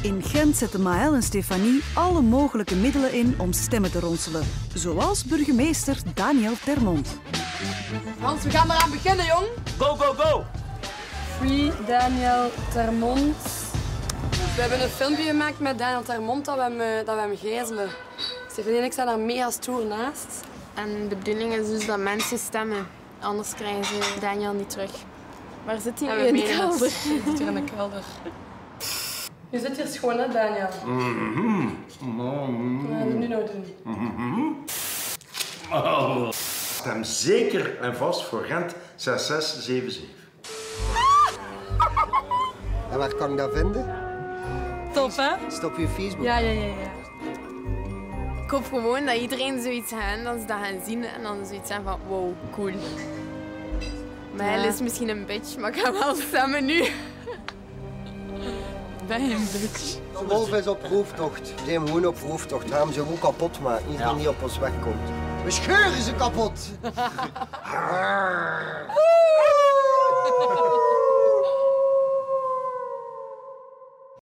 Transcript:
In Gent zetten Maël en Stefanie alle mogelijke middelen in om stemmen te ronselen. Zoals burgemeester Daniel Termont. Hans, we gaan eraan beginnen, jong. Go, go, go! Free Daniel Termont. We hebben een filmpje gemaakt met Daniel Termont dat we hem gijzelen. Stefanie en ik staan daar mega stoer naast. En de bedoeling is dus dat mensen stemmen. Anders krijgen ze Daniel niet terug. Waar zit hij nu in de kelder? Hij zit hier in de kelder. Je zit hier schoon, hè, Daniel? Wat gaan we nu nou doen? Stem zeker en vast voor Gent 6677. En waar kan ik dat vinden? Top, hè? Stop je Facebook. Ja. Ik hoop gewoon dat iedereen zoiets gaat, dat ze dat gaan zien en dan zoiets zijn van wow, cool. Maar hij is misschien een bitch, maar ik ga wel stemmen nu. Ben je een bitch? De wolf is op rooftocht. We zijn gewoon op rooftocht. We gaan ze gewoon kapot maken. Iedereen die op ons weg komt. We scheuren ze kapot.